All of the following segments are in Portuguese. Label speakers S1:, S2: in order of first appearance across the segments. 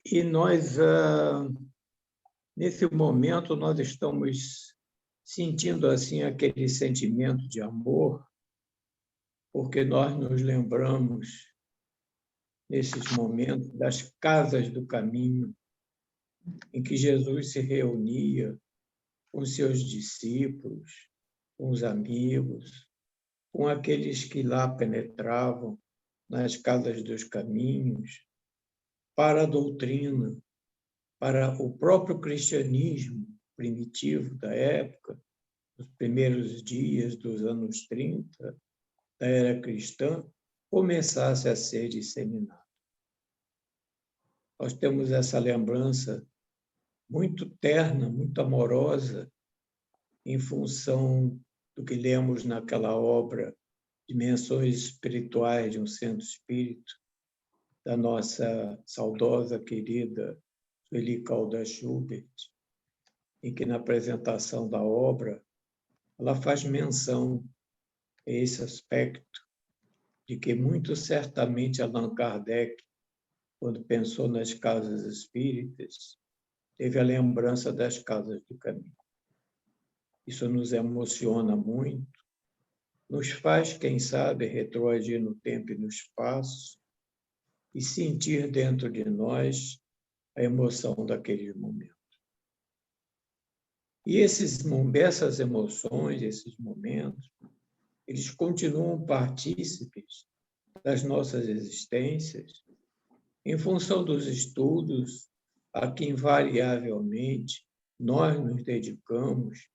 S1: E nós, nesse momento, nós estamos sentindo assim aquele sentimento de amor, porque nós nos lembramos, nesses momentos, das casas do caminho, em que Jesus se reunia com seus discípulos, com os amigos, com aqueles que lá penetravam nas casas dos caminhos, para a doutrina, para o próprio cristianismo primitivo da época, nos primeiros dias dos anos 30 da era cristã, começasse a ser disseminado. Nós temos essa lembrança muito terna, muito amorosa, em função do que lemos naquela obra Dimensões Espirituais de um Centro Espírito, da nossa saudosa, querida Sueli Caldas Schubert, em que, na apresentação da obra, ela faz menção a esse aspecto de que, muito certamente, Allan Kardec, quando pensou nas casas espíritas, teve a lembrança das casas do caminho. Isso nos emociona muito, nos faz, quem sabe, retroagir no tempo e no espaço e sentir dentro de nós a emoção daqueles momentos. E essas emoções, esses momentos, eles continuam partícipes das nossas existências em função dos estudos a que invariavelmente nós nos dedicamos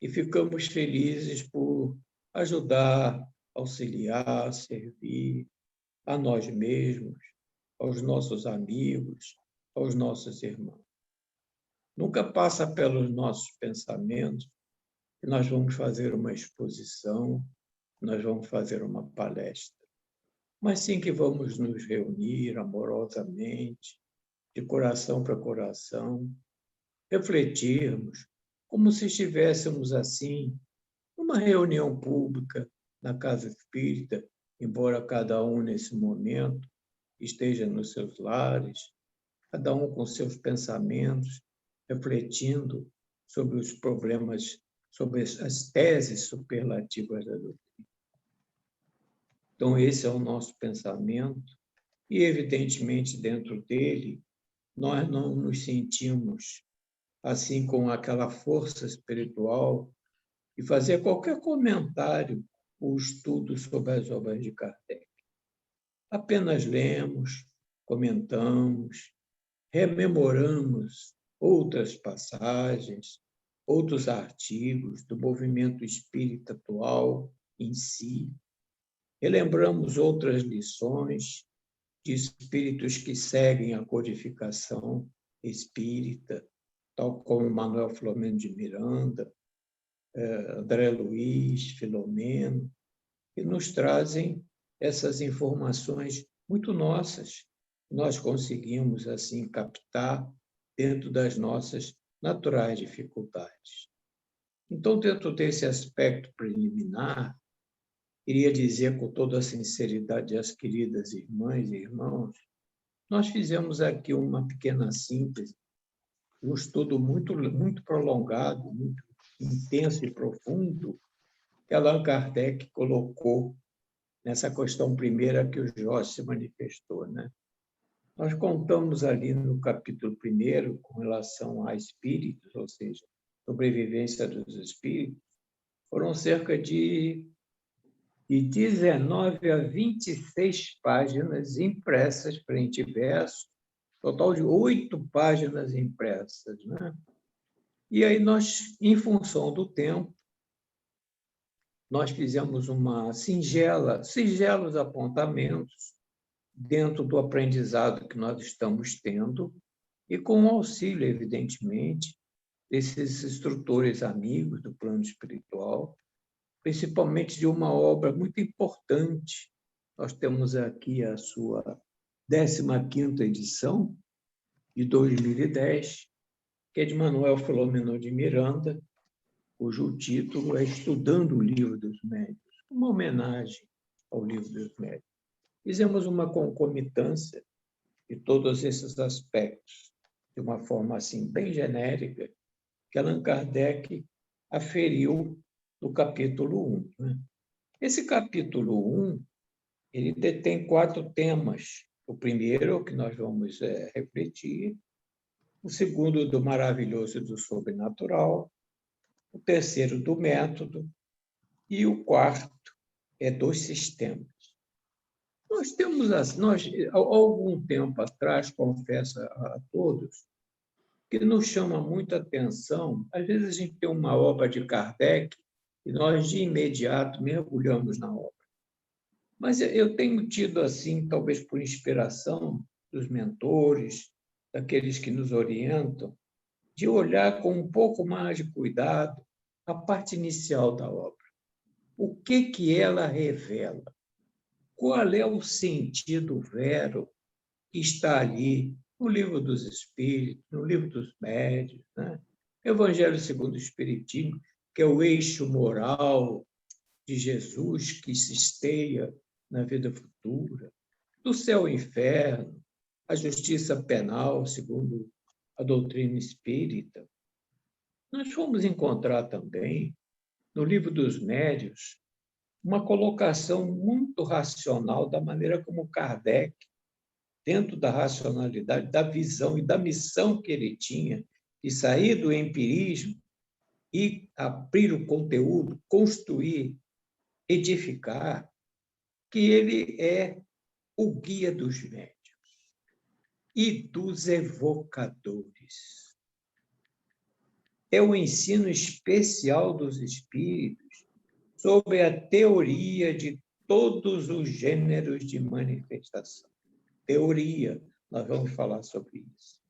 S1: e ficamos felizes por ajudar, auxiliar, servir a nós mesmos, aos nossos amigos, aos nossos irmãos. Nunca passa pelos nossos pensamentos que nós vamos fazer uma exposição, nós vamos fazer uma palestra, mas sim que vamos nos reunir amorosamente, de coração para coração, refletirmos como se estivéssemos assim numa reunião pública na casa espírita, embora cada um nesse momento esteja nos seus lares, cada um com seus pensamentos, refletindo sobre os problemas, sobre as teses superlativas da doutrina. Então, esse é o nosso pensamento, e, evidentemente, dentro dele, nós não nos sentimos assim com aquela força espiritual de fazer qualquer comentário ou estudo sobre as obras de Kardec. Apenas lemos, comentamos, rememoramos outras passagens, outros artigos do movimento espírita atual em si, relembramos outras lições de espíritos que seguem a codificação espírita, tal como Manuel Filomeno de Miranda, André Luiz, Filomeno, que nos trazem essas informações muito nossas, que nós conseguimos, assim, captar dentro das nossas naturais dificuldades. Então, dentro desse aspecto preliminar, queria dizer com toda a sinceridade às queridas irmãs e irmãos, nós fizemos aqui uma pequena síntese, um estudo muito prolongado, muito intenso e profundo, que Allan Kardec colocou nessa questão primeira que o Jorge se manifestou, né? Nós contamos ali no capítulo 1, com relação a espíritos, ou seja, sobrevivência dos espíritos, foram cerca de 19 a 26 páginas impressas, frente e verso, total de 8 páginas impressas, né? E aí nós, em função do tempo, nós fizemos singelos apontamentos dentro do aprendizado que nós estamos tendo e com o auxílio, evidentemente, desses instrutores amigos do plano espiritual, principalmente de uma obra muito importante. Nós temos aqui a sua 15ª edição, de 2010, que é de Manuel Filomeno de Miranda, cujo título é Estudando o Livro dos Médiuns, uma homenagem ao Livro dos Médiuns. Fizemos uma concomitância de todos esses aspectos, de uma forma assim bem genérica, que Allan Kardec aferiu no capítulo 1. Né? Esse capítulo 1, ele detém 4 temas. O primeiro, o que nós vamos refletir, o segundo, do maravilhoso e do sobrenatural, o terceiro, do método, e o quarto é dos sistemas. Nós temos, há algum tempo atrás, confesso a todos, que nos chama muita atenção. Às vezes a gente tem uma obra de Kardec e nós, de imediato, mergulhamos na obra. Mas eu tenho tido, assim, talvez por inspiração dos mentores, daqueles que nos orientam, de olhar com um pouco mais de cuidado a parte inicial da obra. O que ela revela? Qual é o sentido vero que está ali no Livro dos Espíritos, no Livro dos Médiuns, né? Evangelho segundo o Espiritismo, que é o eixo moral de Jesus que se esteia na vida futura, do céu ao inferno, a justiça penal, segundo a doutrina espírita. Nós vamos encontrar também, no Livro dos Médiuns, uma colocação muito racional da maneira como Kardec, dentro da racionalidade, da visão e da missão que ele tinha de sair do empirismo e abrir o conteúdo, construir, edificar, que ele é o guia dos médiuns e dos evocadores. É o ensino especial dos espíritos sobre a teoria de todos os gêneros de manifestação. Teoria, nós vamos falar sobre isso.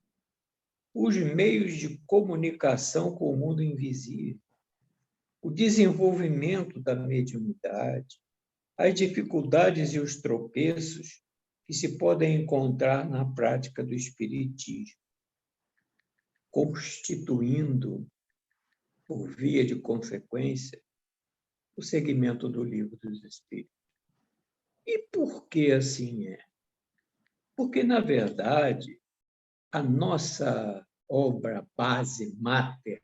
S1: Os meios de comunicação com o mundo invisível, o desenvolvimento da mediunidade, as dificuldades e os tropeços que se podem encontrar na prática do espiritismo, constituindo, por via de consequência, o segmento do Livro dos Espíritos. E por que assim é? Porque, na verdade, a nossa obra base, mater,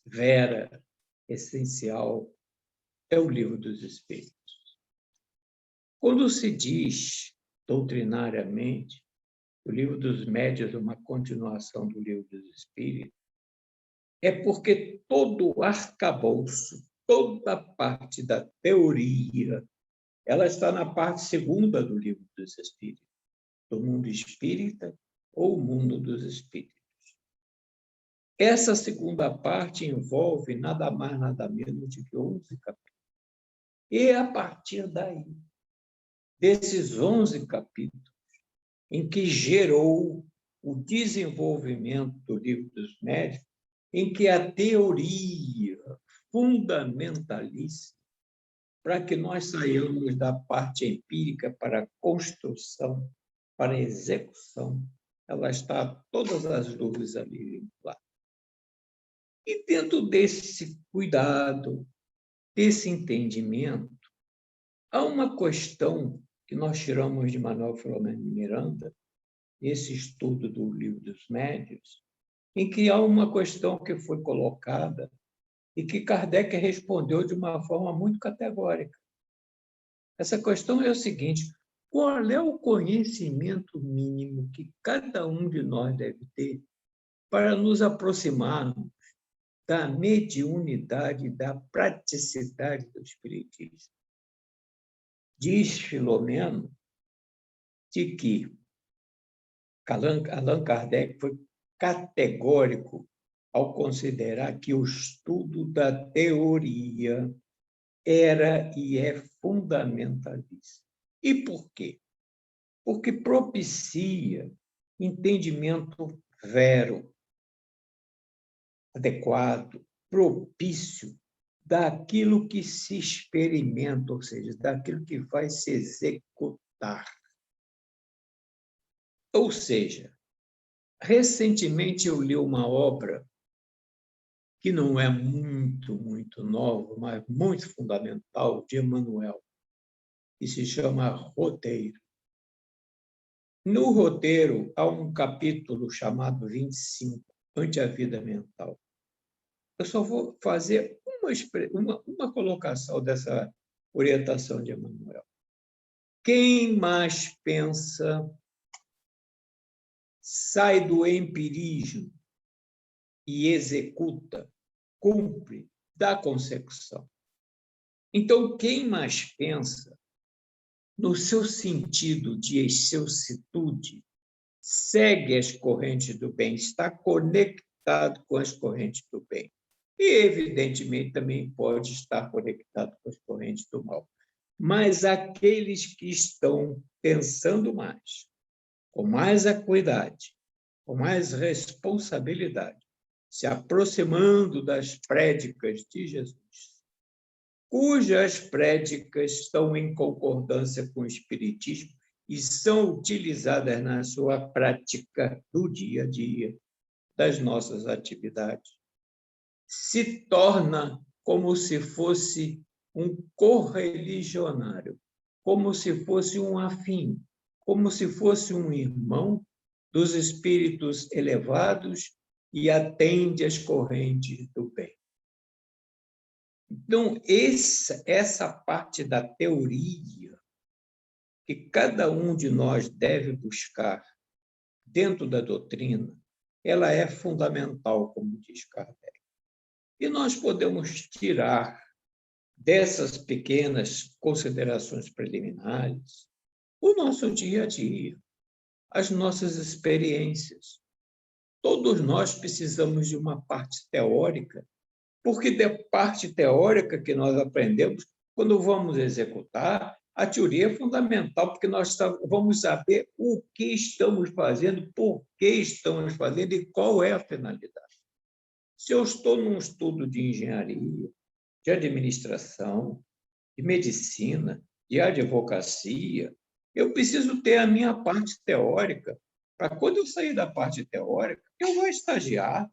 S1: vera, essencial, é o Livro dos Espíritos. Quando se diz, doutrinariamente, o Livro dos Médiuns é uma continuação do Livro dos Espíritos, é porque todo o arcabouço, toda a parte da teoria, ela está na parte segunda do Livro dos Espíritos, do mundo espírita ou o mundo dos espíritos. Essa segunda parte envolve nada mais, nada menos do que 11 capítulos. E a partir daí, desses 11 capítulos, em que gerou o desenvolvimento do Livro dos Médiuns, em que a teoria fundamentalíssima, para que nós saiamos da parte empírica para a construção, para a execução, ela está todas as dúvidas ali vinculadas. E dentro desse cuidado, desse entendimento, há uma questão que nós tiramos de Manuel Filomeno de Miranda, nesse estudo do Livro dos Médiuns, em que há uma questão que foi colocada e que Kardec respondeu de uma forma muito categórica. Essa questão é o seguinte: qual é o conhecimento mínimo que cada um de nós deve ter para nos aproximarmos da mediunidade, da praticidade do espiritismo? Diz Filomeno de que Allan Kardec foi categórico ao considerar que o estudo da teoria era e é fundamentalista. E por quê? Porque propicia entendimento vero, adequado, propício daquilo que se experimenta, ou seja, daquilo que vai se executar. Ou seja, recentemente eu li uma obra que não é muito nova, mas muito fundamental, de Emmanuel, que se chama Roteiro. No roteiro, há um capítulo chamado 25, Ante a Vida Mental. Eu só vou fazer uma colocação dessa orientação de Emmanuel. Quem mais pensa sai do empirismo e executa, cumpre, dá consecução. Então, quem mais pensa, no seu sentido de excelsitude, segue as correntes do bem, está conectado com as correntes do bem. E, evidentemente, também pode estar conectado com as correntes do mal. Mas aqueles que estão pensando mais, com mais acuidade, com mais responsabilidade, se aproximando das prédicas de Jesus, cujas prédicas estão em concordância com o Espiritismo e são utilizadas na sua prática do dia a dia, das nossas atividades, se torna como se fosse um correligionário, como se fosse um afim, como se fosse um irmão dos espíritos elevados e atende às correntes do bem. Então, essa parte da teoria que cada um de nós deve buscar dentro da doutrina, ela é fundamental, como diz Kardec. E nós podemos tirar dessas pequenas considerações preliminares o nosso dia a dia, as nossas experiências. Todos nós precisamos de uma parte teórica, porque da parte teórica que nós aprendemos, quando vamos executar, a teoria é fundamental, porque nós vamos saber o que estamos fazendo, por que estamos fazendo e qual é a finalidade. Se eu estou num estudo de engenharia, de administração, de medicina, de advocacia, eu preciso ter a minha parte teórica, para quando eu sair da parte teórica, eu vou estagiar,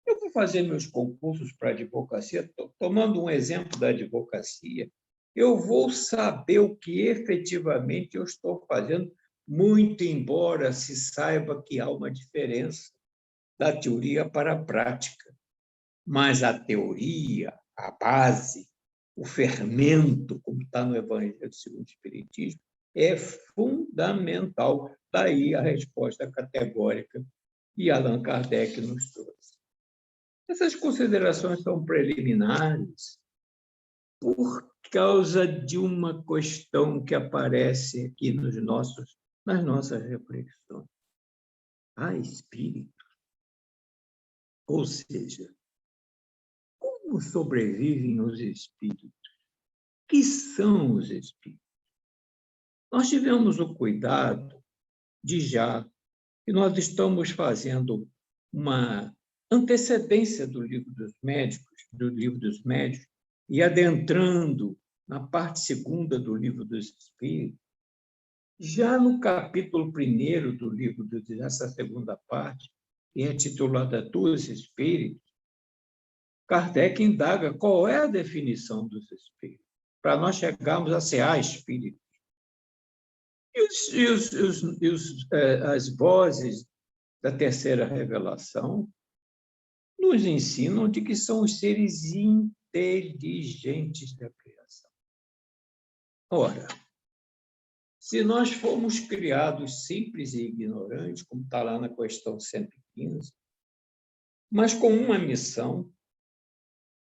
S1: eu vou fazer meus concursos para advocacia, tomando um exemplo da advocacia, eu vou saber o que efetivamente eu estou fazendo, muito embora se saiba que há uma diferença da teoria para a prática. Mas a teoria, a base, o fermento, como está no Evangelho segundo o Espiritismo, é fundamental. Daí a resposta categórica que Allan Kardec nos trouxe. Essas considerações são preliminares por causa de uma questão que aparece aqui nas nossas reflexões. Há espírito, ou seja, como sobrevivem os espíritos? O que são os espíritos? Nós tivemos o cuidado de já que nós estamos fazendo uma antecedência do livro dos médiuns, e adentrando na parte segunda do livro dos Espíritos, já no capítulo 1º do livro, dessa segunda parte, que é titulada Dos Espíritos, Kardec indaga qual é a definição dos espíritos, para nós chegarmos a ser espíritos. As vozes da terceira revelação nos ensinam de que são os seres inteligentes da criação. Ora, se nós fomos criados simples e ignorantes, como está lá na questão 115, mas com uma missão,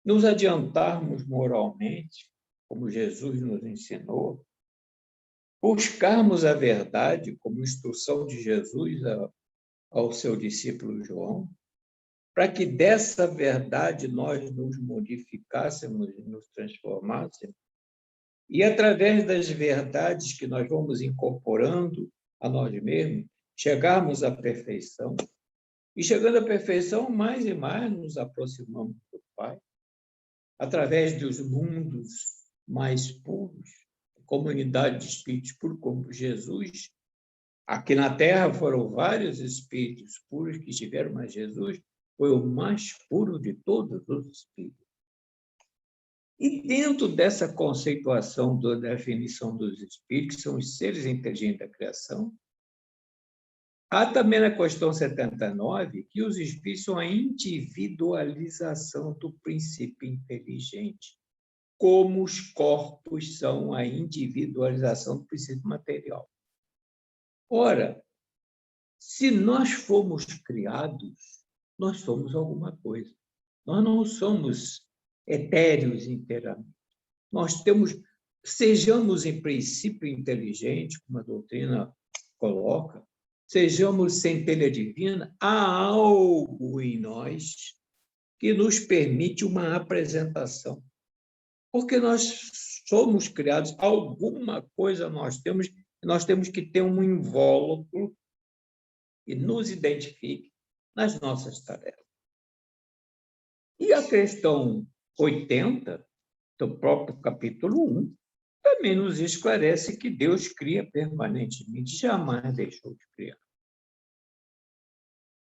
S1: nos adiantarmos moralmente, como Jesus nos ensinou, buscarmos a verdade, como instrução de Jesus ao seu discípulo João, para que dessa verdade nós nos modificássemos e nos transformássemos, e através das verdades que nós vamos incorporando a nós mesmos, chegarmos à perfeição, e chegando à perfeição, mais e mais nos aproximamos do Pai, através dos mundos mais puros, comunidade de espíritos puros, como Jesus. Aqui na Terra foram vários espíritos puros que estiveram, mas Jesus foi o mais puro de todos os espíritos. E dentro dessa conceituação da definição dos espíritos, que são os seres inteligentes da criação, Há também na questão 79 que os espíritos são a individualização do princípio inteligente, como os corpos são a individualização do princípio material. Ora, se nós fomos criados, nós somos alguma coisa. Nós não somos etéreos inteiramente. Nós sejamos em princípio inteligente, como a doutrina coloca, sejamos centelha divina, há algo em nós que nos permite uma apresentação. Porque nós somos criados, alguma coisa nós temos que ter um invólucro que nos identifique nas nossas tarefas. E a questão 80, do próprio capítulo 1, também nos esclarece que Deus cria permanentemente, jamais deixou de criar.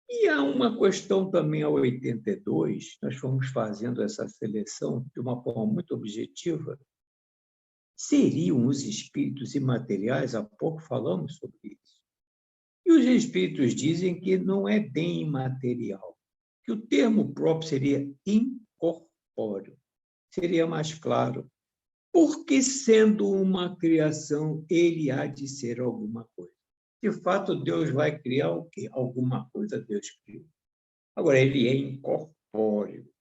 S1: E há uma questão também a 82, nós fomos fazendo essa seleção de uma forma muito objetiva. Seriam os espíritos imateriais? Há pouco falamos sobre isso. E os espíritos dizem que não é bem imaterial, que o termo próprio seria incorpóreo, seria mais claro. Porque, sendo uma criação, ele há de ser alguma coisa. De fato, Deus vai criar o quê? Alguma coisa Deus criou. Agora, ele é incorpóreo,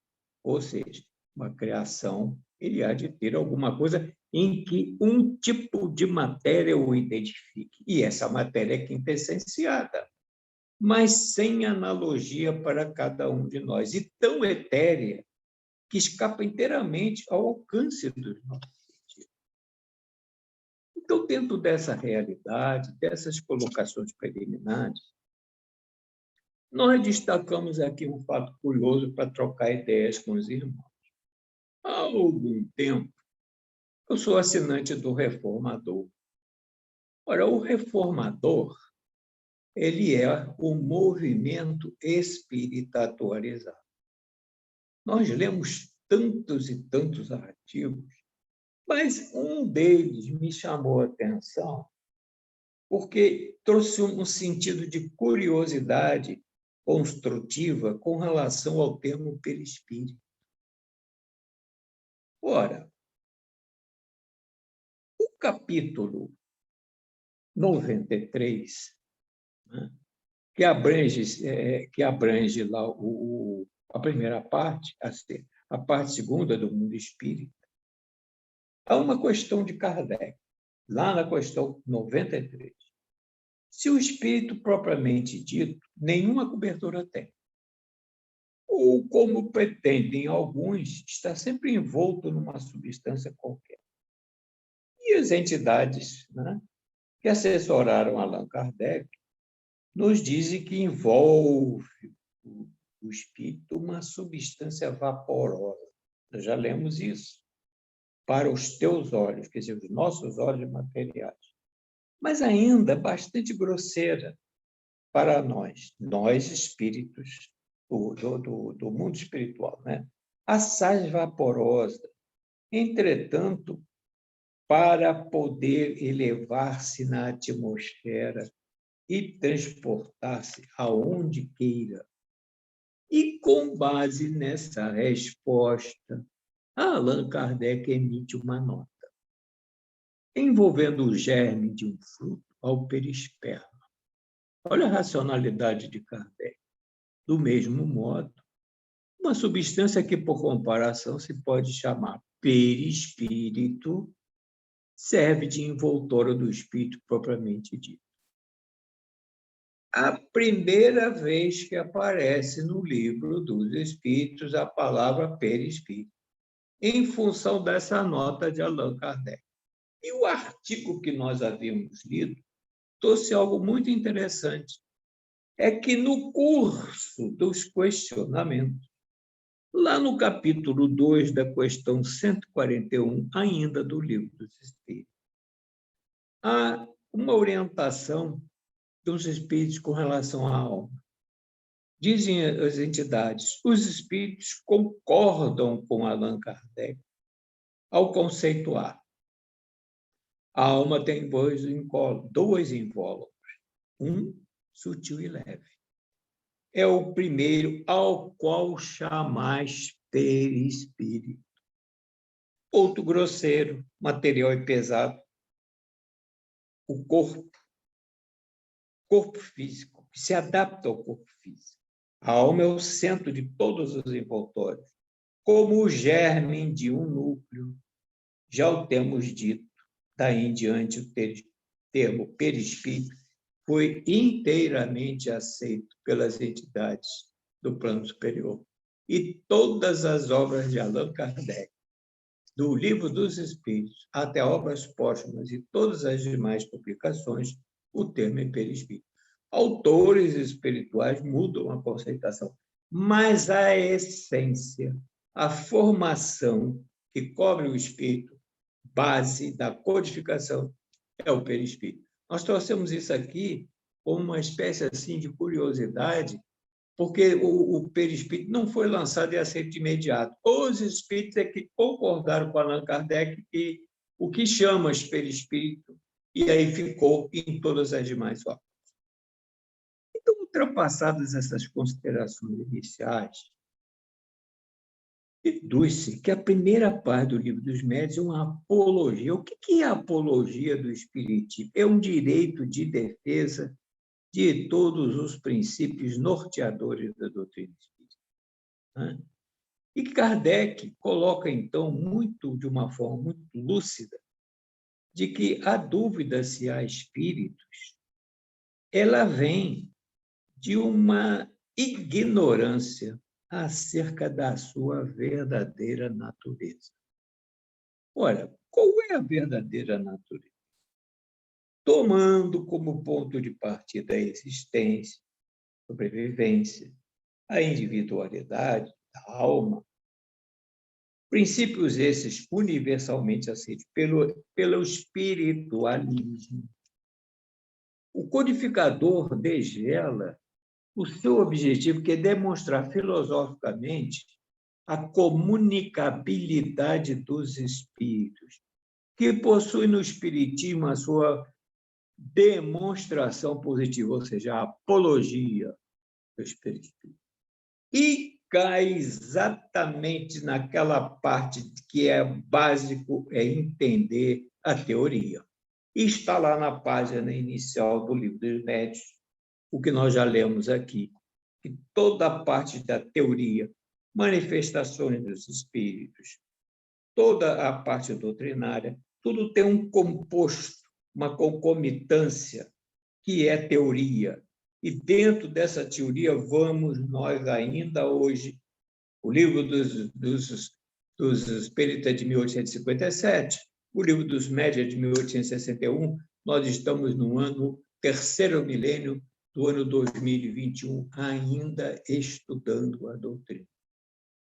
S1: ou seja, uma criação, ele há de ter alguma coisa em que um tipo de matéria o identifique. E essa matéria é quintessenciada, mas sem analogia para cada um de nós, e tão etérea que escapa inteiramente ao alcance dos nossos. Então, dentro dessa realidade, dessas colocações preliminares, nós destacamos aqui um fato curioso para trocar ideias com os irmãos. Há algum tempo, eu sou assinante do Reformador. Ora, o Reformador, ele é o movimento espiritualizado. Nós lemos tantos e tantos artigos, mas um deles me chamou a atenção porque trouxe um sentido de curiosidade construtiva com relação ao termo perispírito. Ora, o capítulo 93, né, que abrange lá a primeira parte, a parte segunda do mundo espírita, há uma questão de Kardec, lá na questão 93. Se o espírito propriamente dito, nenhuma cobertura tem, ou, como pretendem alguns, está sempre envolto numa substância qualquer. E as entidades, né, que assessoraram Allan Kardec nos dizem que envolve o espírito uma substância vaporosa. Nós já lemos isso. Para os teus olhos, quer dizer, os nossos olhos materiais. Mas ainda bastante grosseira para nós espíritos do mundo espiritual, né? Assaz vaporosa. Entretanto, para poder elevar-se na atmosfera e transportar-se aonde queira. E, com base nessa resposta, Allan Kardec emite uma nota, envolvendo o germe de um fruto ao perisperma. Olha a racionalidade de Kardec. Do mesmo modo, uma substância que, por comparação, se pode chamar perispírito, serve de envoltório do espírito propriamente dito. A primeira vez que aparece no livro dos Espíritos a palavra perispírito, em função dessa nota de Allan Kardec. E o artigo que nós havíamos lido trouxe algo muito interessante. É que no curso dos questionamentos, lá no capítulo 2 da questão 141, ainda do Livro dos Espíritos, há uma orientação dos espíritos com relação à alma. Dizem as entidades, os espíritos concordam com Allan Kardec ao conceituar. A alma tem dois invólucros. Um sutil e leve. É o primeiro ao qual chamais perispírito. Outro grosseiro, material e pesado, o corpo físico, que se adapta ao corpo físico. A alma é o centro de todos os envoltórios, como o germe de um núcleo. Já o temos dito, daí em diante o termo perispírito foi inteiramente aceito pelas entidades do plano superior. E todas as obras de Allan Kardec, do Livro dos Espíritos até obras póstumas e todas as demais publicações, o termo é perispírito. Autores espirituais mudam a conceituação, mas a essência, a formação que cobre o espírito, base da codificação, é o perispírito. Nós trouxemos isso aqui como uma espécie assim de curiosidade, porque o perispírito não foi lançado e aceito de imediato. Os espíritos é que concordaram com Allan Kardec que o que chama perispírito, e aí ficou em todas as demais obras. Então, ultrapassadas essas considerações iniciais, deduz-se que a primeira parte do Livro dos Médiuns é uma apologia. O que é a apologia do espiritismo? É um direito de defesa de todos os princípios norteadores da doutrina espírita, né? E Kardec coloca, então, de uma forma muito lúcida, de que a dúvida se há espíritos, ela vem de uma ignorância acerca da sua verdadeira natureza. Ora, qual é a verdadeira natureza? Tomando como ponto de partida a existência, a sobrevivência, a individualidade da alma, princípios esses universalmente aceitos pelo espiritualismo. O codificador desvela o seu objetivo, que é demonstrar filosoficamente a comunicabilidade dos espíritos, que possui no espiritismo a sua demonstração positiva, ou seja, a apologia do espiritismo. E cai exatamente naquela parte que é básico, é entender a teoria. E está lá na página inicial do Livro dos Médiuns, o que nós já lemos aqui, que toda a parte da teoria, manifestações dos espíritos, toda a parte doutrinária, tudo tem um composto, uma concomitância, que é teoria. E dentro dessa teoria vamos nós ainda hoje, o Livro dos Espíritos é de 1857, o Livro dos Médiuns é de 1861, nós estamos no terceiro milênio do ano 2021, ainda estudando a doutrina,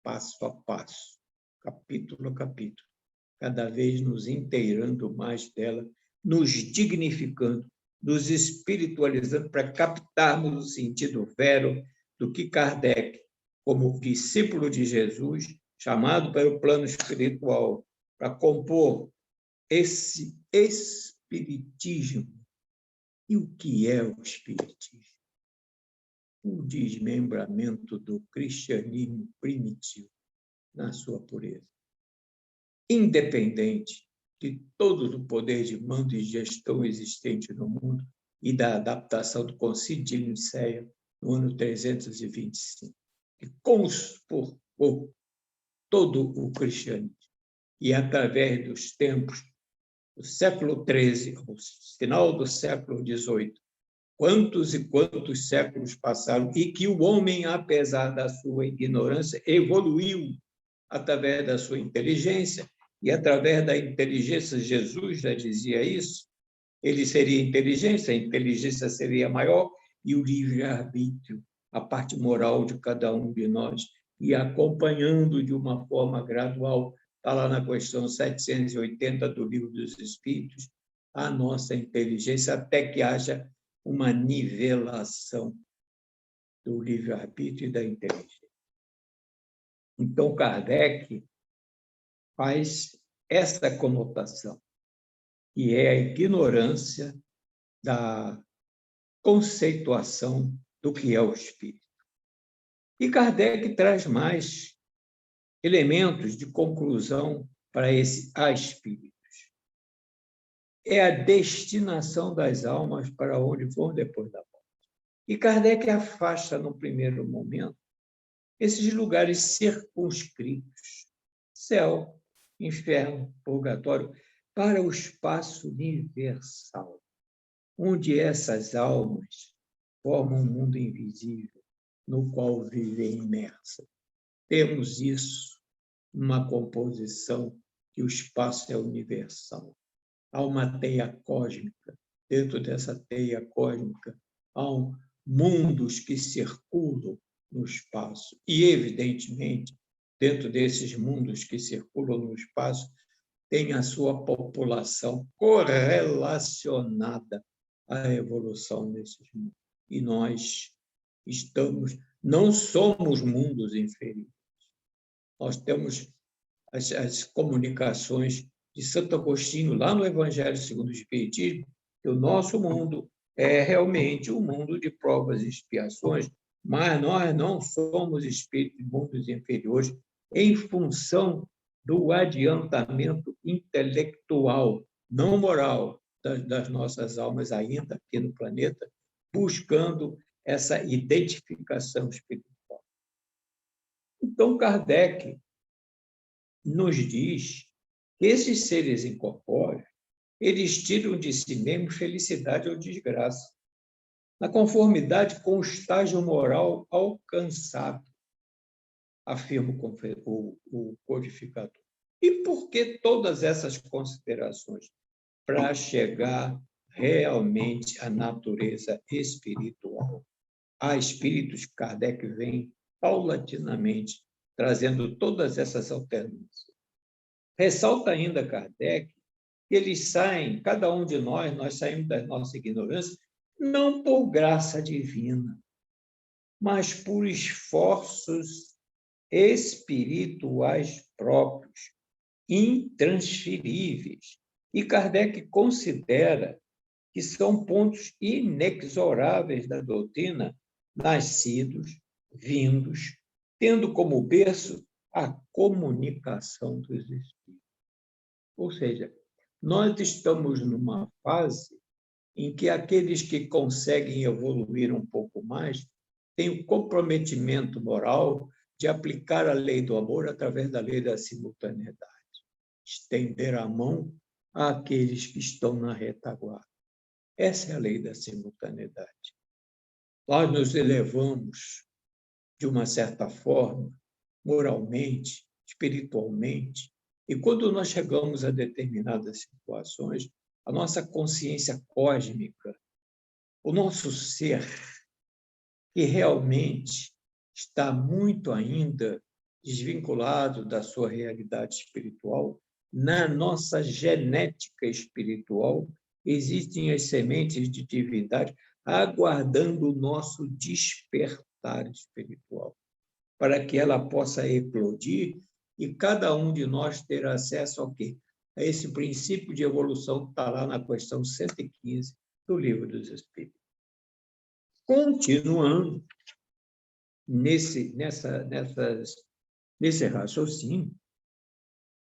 S1: passo a passo, capítulo a capítulo, cada vez nos inteirando mais dela, nos dignificando, nos espiritualizando para captarmos o sentido vero do que Kardec, como discípulo de Jesus, chamado para o plano espiritual, para compor esse espiritismo. E o que é o espiritismo? O desmembramento do cristianismo primitivo na sua pureza, independente de todo o poder de mando e gestão existente no mundo e da adaptação do Concílio de Nicéia no ano 325, que conspurcou todo o cristianismo. E através dos tempos do século XIII, ao final do século XVIII, quantos e quantos séculos passaram e que o homem, apesar da sua ignorância, evoluiu através da sua inteligência, e através da inteligência, Jesus já dizia isso, ele seria inteligência, a inteligência seria maior, e o livre-arbítrio, a parte moral de cada um de nós, e acompanhando de uma forma gradual, está lá na questão 780 do Livro dos Espíritos, a nossa inteligência, até que haja uma nivelação do livre-arbítrio e da inteligência. Então, Kardec faz essa conotação, que é a ignorância conceituação do que é o espírito. E Kardec traz mais elementos de conclusão para esse espírito. É a destinação das almas para onde vão depois da morte. E Kardec afasta, no primeiro momento, esses lugares circunscritos, céu, inferno, purgatório, para o espaço universal, onde essas almas formam um mundo invisível, no qual vivem imersas. Temos isso, uma composição que o espaço é universal. Há uma teia cósmica. Dentro dessa teia cósmica, há mundos que circulam no espaço. E, evidentemente, dentro desses mundos que circulam no espaço, tem a sua população correlacionada à evolução desses mundos. E nós não somos mundos inferiores. Nós temos as comunicações de Santo Agostinho, lá no Evangelho segundo o Espiritismo, que o nosso mundo é realmente um mundo de provas e expiações, mas nós não somos espíritos de mundos inferiores em função do adiantamento intelectual, não moral, das nossas almas ainda aqui no planeta, buscando essa identificação espiritual. Então, Kardec nos diz que esses seres incorpóreos, eles tiram de si mesmo felicidade ou desgraça, na conformidade com o estágio moral alcançado, afirma o codificador. E por que todas essas considerações? Para chegar realmente à natureza espiritual. A espíritos, Kardec vem paulatinamente trazendo todas essas alternâncias. Ressalta ainda Kardec que eles saem, cada um de nós saímos da nossa ignorância, não por graça divina, mas por esforços espirituais próprios, intransferíveis. E Kardec considera que são pontos inexoráveis da doutrina, nascidos, vindos, tendo como berço a comunicação dos espíritos. Ou seja, nós estamos numa fase em que aqueles que conseguem evoluir um pouco mais têm o comprometimento moral de aplicar a lei do amor através da lei da simultaneidade. Estender a mão àqueles que estão na retaguarda. Essa é a lei da simultaneidade. Nós nos elevamos, de uma certa forma, moralmente, espiritualmente, e quando nós chegamos a determinadas situações, a nossa consciência cósmica, o nosso ser, que realmente está muito ainda desvinculado da sua realidade espiritual, na nossa genética espiritual, existem as sementes de divindade aguardando o nosso despertar espiritual, para que ela possa eclodir e cada um de nós ter acesso ao quê? A esse princípio de evolução que está lá na questão 115 do Livro dos Espíritos. Continuando nesse raciocínio,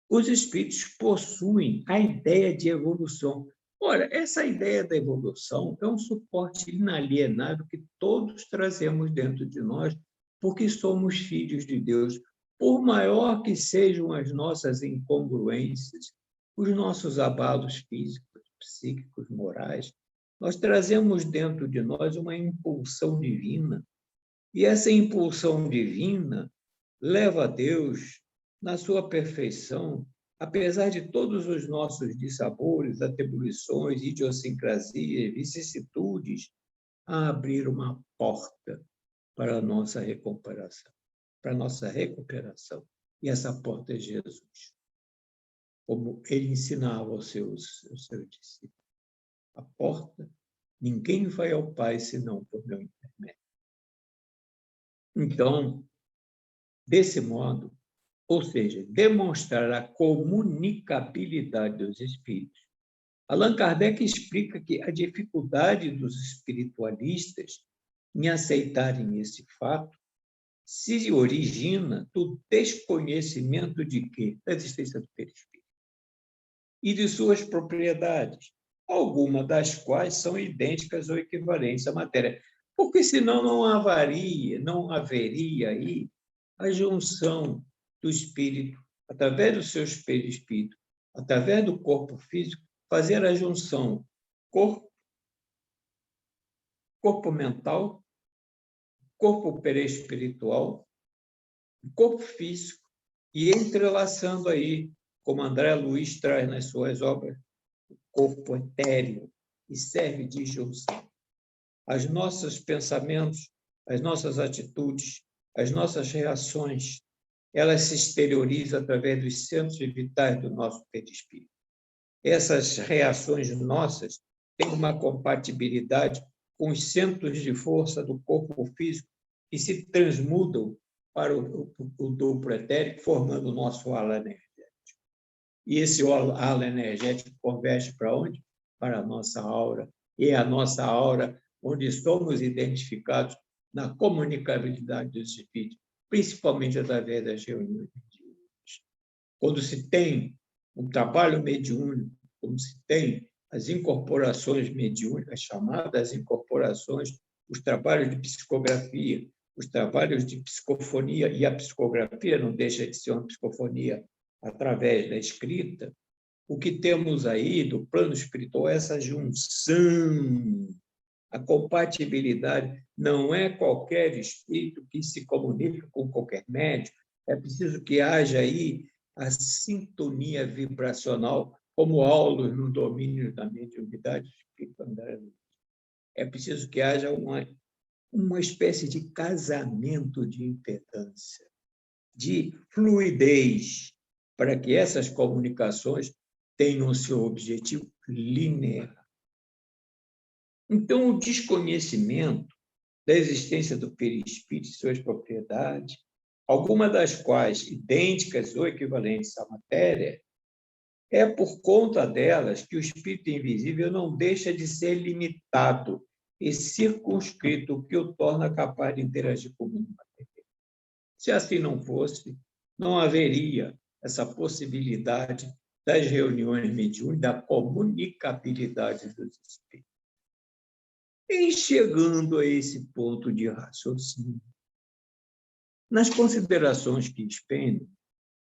S1: os espíritos possuem a ideia de evolução. Ora, essa ideia da evolução é um suporte inalienável que todos trazemos dentro de nós, porque somos filhos de Deus. Por maior que sejam as nossas incongruências, os nossos abalos físicos, psíquicos, morais, nós trazemos dentro de nós uma impulsão divina. E essa impulsão divina leva a Deus, na sua perfeição, apesar de todos os nossos dissabores, atribuições, idiosincrasias, vicissitudes, a abrir uma porta para a nossa recuperação. E essa porta é Jesus. Como ele ensinava aos seus discípulos. A porta, ninguém vai ao Pai senão por meu intermédio. Então, desse modo, ou seja, demonstrar a comunicabilidade dos espíritos, Allan Kardec explica que a dificuldade dos espiritualistas em aceitarem esse fato se origina do desconhecimento de quê? Da existência do perispírito e de suas propriedades, algumas das quais são idênticas ou equivalentes à matéria, porque senão não haveria aí a junção do espírito, através do seu perispírito, através do corpo físico, fazer a junção corpo mental, corpo perispiritual, corpo físico, e entrelaçando aí, como André Luiz traz nas suas obras, o corpo etéreo, e serve de junção. Os nossos pensamentos, as nossas atitudes, as nossas reações, elas se exteriorizam através dos centros vitais do nosso perispírito. Essas reações nossas têm uma compatibilidade com os centros de força do corpo físico que se transmudam para o duplo etérico, formando o nosso ala energético. E esse ala energético converge para onde? Para a nossa aura. E é a nossa aura onde somos identificados na comunicabilidade dos espíritos, principalmente através das reuniões mediúnicas. Quando se tem um trabalho mediúnico, quando se tem as incorporações mediúnicas, chamadas incorporações, os trabalhos de psicografia, os trabalhos de psicofonia, e a psicografia não deixa de ser uma psicofonia através da escrita, o que temos aí do plano espiritual é essa junção, a compatibilidade. Não é qualquer espírito que se comunica com qualquer médium, é preciso que haja aí a sintonia vibracional, como Aulus no domínio da mediunidade, Espírito André Luiz. É preciso que haja uma espécie de casamento de impedância, de fluidez, para que essas comunicações tenham seu objetivo linear. Então, o desconhecimento da existência do perispírito e suas propriedades, algumas das quais idênticas ou equivalentes à matéria, é por conta delas que o espírito invisível não deixa de ser limitado e circunscrito, o que o torna capaz de interagir com o mundo material. Se assim não fosse, não haveria essa possibilidade das reuniões mediúnicas, da comunicabilidade dos espíritos. E chegando a esse ponto de raciocínio, nas considerações que expendo,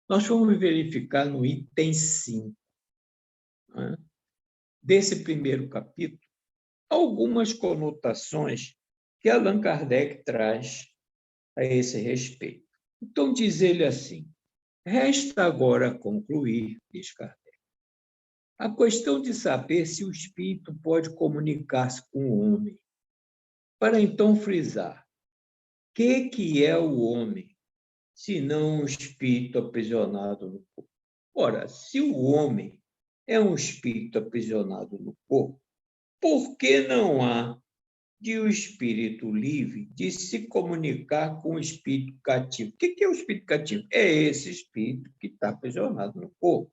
S1: nós vamos verificar no item 5, né, desse primeiro capítulo, algumas conotações que Allan Kardec traz a esse respeito. Então, diz ele assim: resta agora concluir, diz Kardec, a questão de saber se o espírito pode comunicar-se com o homem, para então frisar: que é o homem, se não um espírito aprisionado no corpo? Ora, se o homem é um espírito aprisionado no corpo, por que não há de o espírito livre de se comunicar com o espírito cativo? O que é o espírito cativo? É esse espírito que está aprisionado no corpo.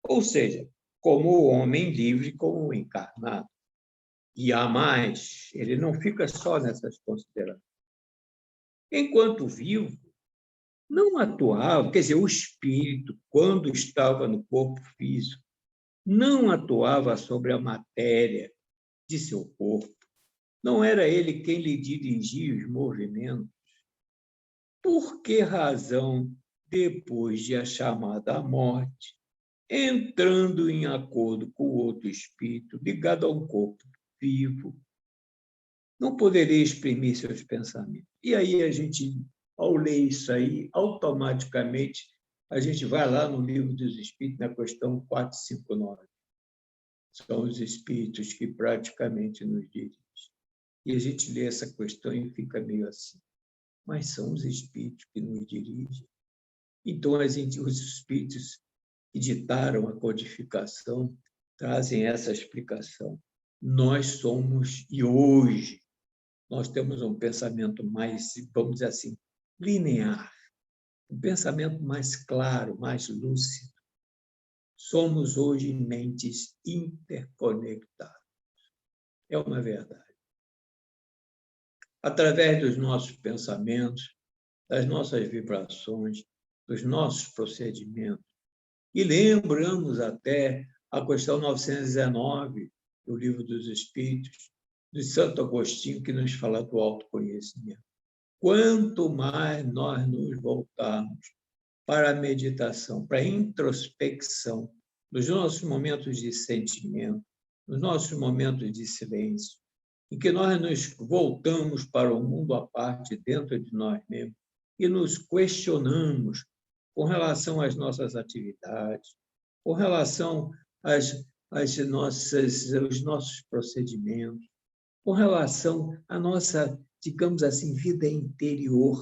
S1: Ou seja, como o homem livre, como o encarnado. E há mais, ele não fica só nessas considerações. Enquanto vivo, não atuava, quer dizer, o espírito, quando estava no corpo físico, não atuava sobre a matéria de seu corpo. Não era ele quem lhe dirigia os movimentos. Por que razão, depois de a chamada à morte, entrando em acordo com outro espírito ligado a um corpo vivo, não poderia exprimir seus pensamentos? E aí a gente, ao ler isso aí, automaticamente a gente vai lá no Livro dos Espíritos, na questão 459. São os espíritos que praticamente nos dirigem. E a gente lê essa questão e fica meio assim: mas são os espíritos que nos dirigem? Então, os espíritos que ditaram a codificação trazem essa explicação. Nós somos, e hoje, nós temos um pensamento mais, vamos dizer assim, linear, um pensamento mais claro, mais lúcido somos hoje mentes interconectadas. É uma verdade. Através dos nossos pensamentos, das nossas vibrações, dos nossos procedimentos. E lembramos até a questão 919 do Livro dos Espíritos, de Santo Agostinho, que nos fala do autoconhecimento. Quanto mais nós nos voltarmos para a meditação, para a introspecção, nos nossos momentos de sentimento, nos nossos momentos de silêncio, em que nós nos voltamos para o mundo à parte dentro de nós mesmos e nos questionamos com relação às nossas atividades, com relação aos nossos procedimentos, com relação à nossa, digamos assim, vida interior.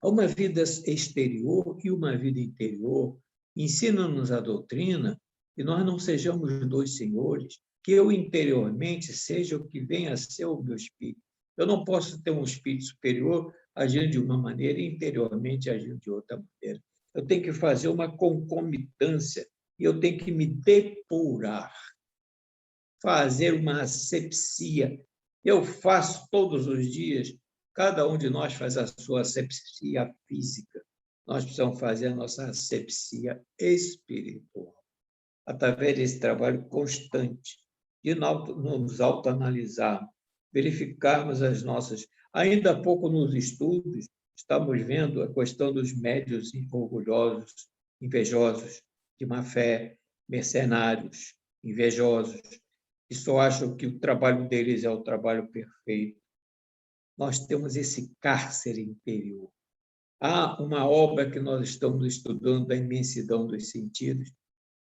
S1: Há uma vida exterior e uma vida interior. Ensina-nos a doutrina que nós não sejamos dois senhores, que eu interiormente seja o que venha a ser o meu espírito. Eu não posso ter um espírito superior agindo de uma maneira e interiormente agindo de outra maneira. Eu tenho que fazer uma concomitância e eu tenho que me depurar, fazer uma asepsia. Eu faço todos os dias, cada um de nós faz a sua asepsia física. Nós precisamos fazer a nossa asepsia espiritual, através desse trabalho constante, de nos autoanalisar, verificarmos as nossas... Ainda há pouco nos estudos, estamos vendo a questão dos médiuns orgulhosos, invejosos, de má fé, mercenários, invejosos, que só acham que o trabalho deles é o trabalho perfeito. Nós temos esse cárcere interior. Há uma obra que nós estamos estudando da imensidão dos sentidos.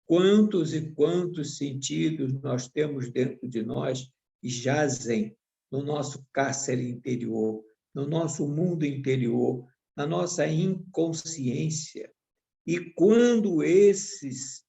S1: Quantos e quantos sentidos nós temos dentro de nós e jazem no nosso cárcere interior, no nosso mundo interior, na nossa inconsciência. E quando esses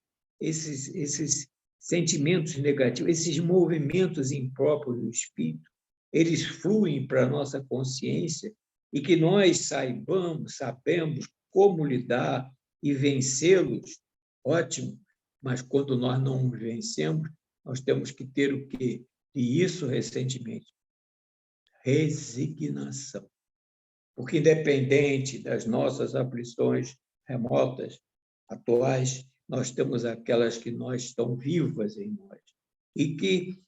S1: sentimentos negativos, esses movimentos impróprios do espírito, eles fluem para a nossa consciência e que nós sabemos como lidar e vencê-los, ótimo, mas quando nós não os vencemos, nós temos que ter o quê? E isso recentemente, resignação. Porque independente das nossas aflições remotas, atuais, nós temos aquelas que nós estão vivas em nós. E que,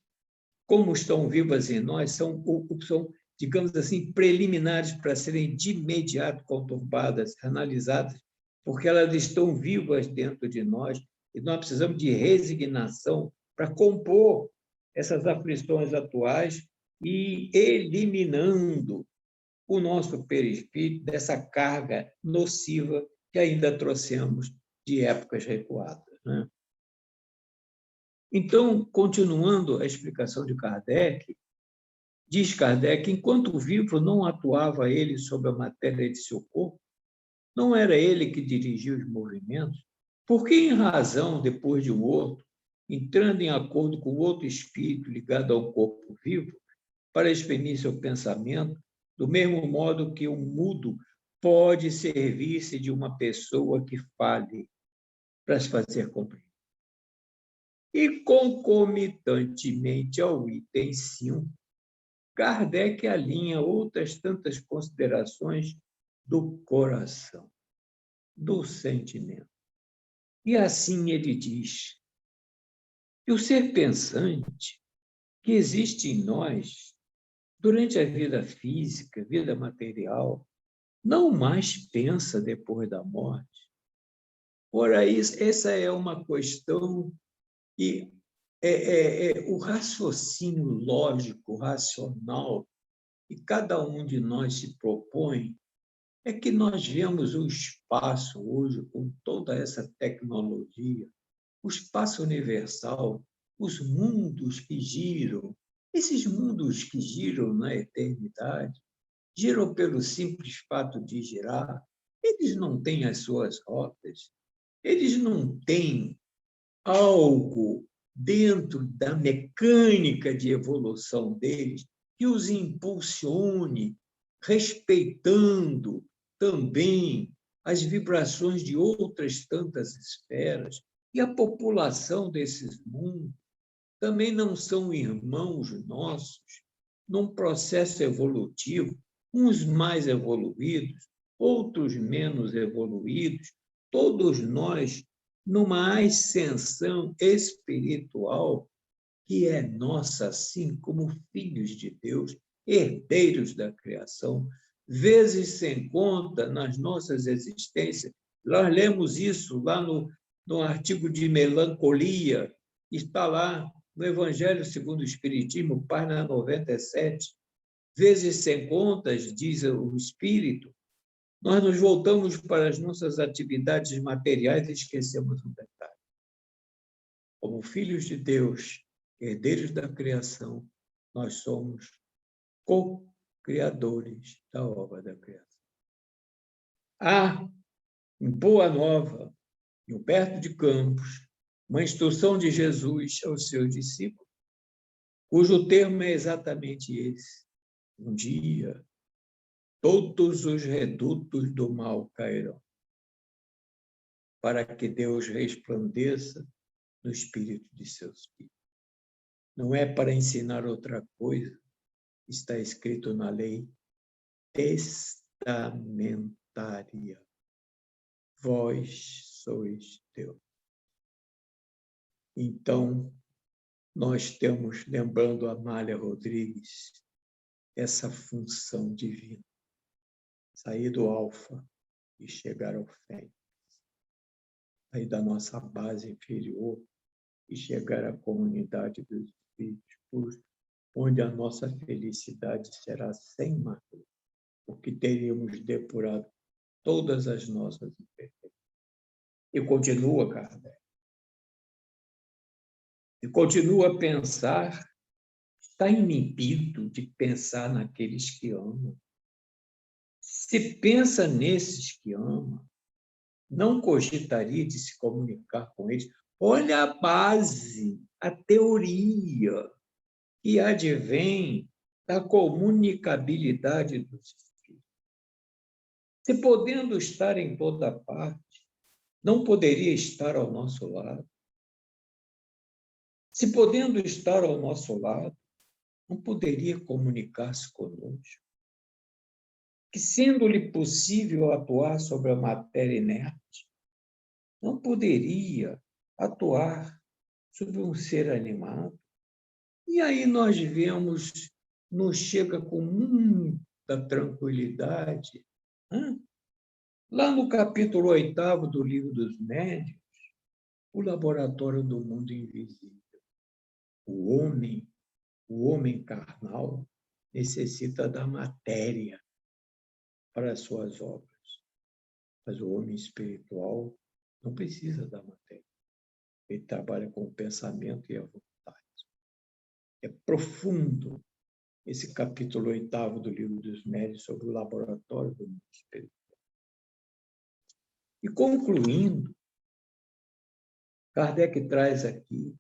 S1: como estão vivas em nós, são, digamos assim, preliminares para serem de imediato conturbadas, analisadas, porque elas estão vivas dentro de nós e nós precisamos de resignação para compor essas aflições atuais e eliminando o nosso perispírito dessa carga nociva que ainda trouxemos de épocas recuadas, né? Então, continuando a explicação de Kardec, diz Kardec, enquanto vivo não atuava ele sobre a matéria de seu corpo, não era ele que dirigia os movimentos, porque em razão, depois de morto, entrando em acordo com outro espírito ligado ao corpo vivo, para exprimir seu pensamento, do mesmo modo que um mudo pode servir-se de uma pessoa que fale para se fazer compreender. E, concomitantemente ao item 5, Kardec alinha outras tantas considerações do coração, do sentimento. E assim ele diz que o ser pensante que existe em nós durante a vida física, vida material, não mais pensa depois da morte. Ora, essa é uma questão que o raciocínio lógico, racional, que cada um de nós se propõe, é que nós vemos o espaço hoje, com toda essa tecnologia, o espaço universal, os mundos que giram, esses mundos que giram na eternidade, giram pelo simples fato de girar, eles não têm as suas rotas, eles não têm algo dentro da mecânica de evolução deles que os impulsione, respeitando também as vibrações de outras tantas esferas, E a população desses mundos também não são irmãos nossos num processo evolutivo, uns mais evoluídos, outros menos evoluídos, todos nós numa ascensão espiritual que é nossa, assim como filhos de Deus, herdeiros da criação, vezes sem conta nas nossas existências. Nós lemos isso lá no artigo de melancolia, está lá no Evangelho segundo o Espiritismo, página 97. Vezes sem contas, diz o Espírito, nós nos voltamos para as nossas atividades materiais e esquecemos um detalhe. Como filhos de Deus, herdeiros da criação, nós somos co-criadores da obra da criação. Há, em Boa Nova, em Humberto de Campos, uma instrução de Jesus aos seus discípulos, cujo termo é exatamente esse. Um dia, todos os redutos do mal cairão, para que Deus resplandeça no espírito de seus filhos. Não é para ensinar outra coisa, está escrito na lei testamentária. Vós sois Deus. Então, nós temos, lembrando a Amália Rodrigues, essa função divina. Sair do alfa e chegar ao fênix. Sair da nossa base inferior e chegar à comunidade dos espíritos, onde a nossa felicidade será sem mácula, porque teríamos depurado todas as nossas imperfeições. E continua Kardec. E continua a pensar, está inibido de pensar naqueles que amam. Se pensa nesses que amam, não cogitaria de se comunicar com eles. Olha a base, a teoria que advém da comunicabilidade dos espíritos. Se podendo estar em toda parte, não poderia estar ao nosso lado. Se podendo estar ao nosso lado, não poderia comunicar-se conosco. Que, sendo-lhe possível atuar sobre a matéria inerte, não poderia atuar sobre um ser animado. E aí nós vemos, nos chega com muita tranquilidade, lá no capítulo 8º do Livro dos Médiuns, o laboratório do mundo invisível. O homem carnal, necessita da matéria para as suas obras. Mas o homem espiritual não precisa da matéria. Ele trabalha com o pensamento e a vontade. É profundo esse capítulo 8º do Livro dos Médiuns sobre o laboratório do mundo espiritual. E concluindo, Kardec traz aqui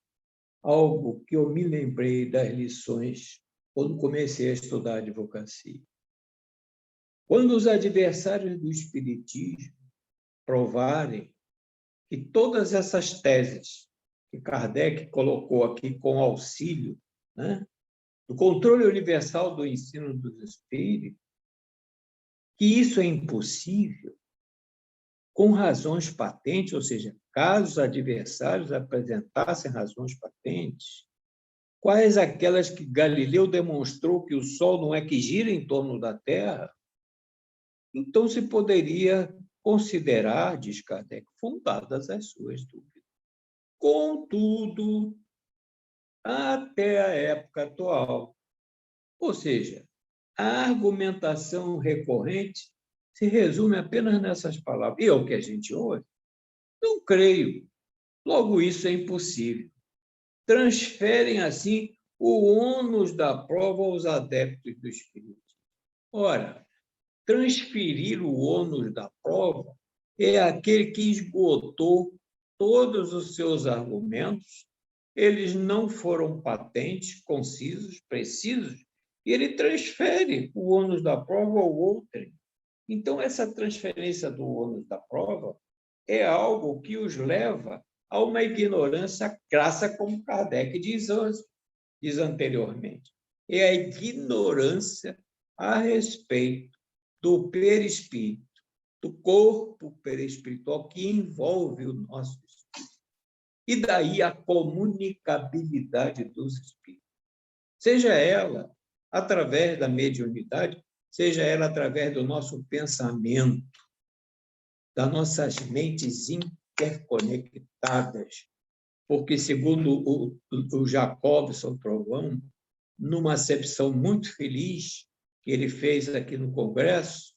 S1: algo que eu me lembrei das lições quando comecei a estudar advocacia. Quando os adversários do espiritismo provarem que todas essas teses que Kardec colocou aqui com auxílio, do controle universal do ensino dos espíritos, que isso é impossível, com razões patentes, ou seja, caso os adversários apresentassem razões patentes, quais aquelas que Galileu demonstrou que o Sol não é que gira em torno da Terra, então se poderia considerar, diz Kardec, fundadas as suas dúvidas. Contudo, até a época atual, ou seja, a argumentação recorrente se resume apenas nessas palavras. E é o que a gente ouve? Não creio. Logo, isso é impossível. Transferem, assim, o ônus da prova aos adeptos do espírito. Ora, transferir o ônus da prova é aquele que esgotou todos os seus argumentos, eles não foram patentes, concisos, precisos, e ele transfere o ônus da prova ao outro. Então, essa transferência do ônus da prova é algo que os leva a uma ignorância crassa, como Kardec diz anteriormente. É a ignorância a respeito do perispírito, do corpo perispiritual que envolve o nosso espírito. E daí a comunicabilidade dos espíritos. Seja ela através da mediunidade, seja ela através do nosso pensamento, das nossas mentes interconectadas. Porque, segundo o Jacobson Trovão, numa acepção muito feliz que ele fez aqui no Congresso,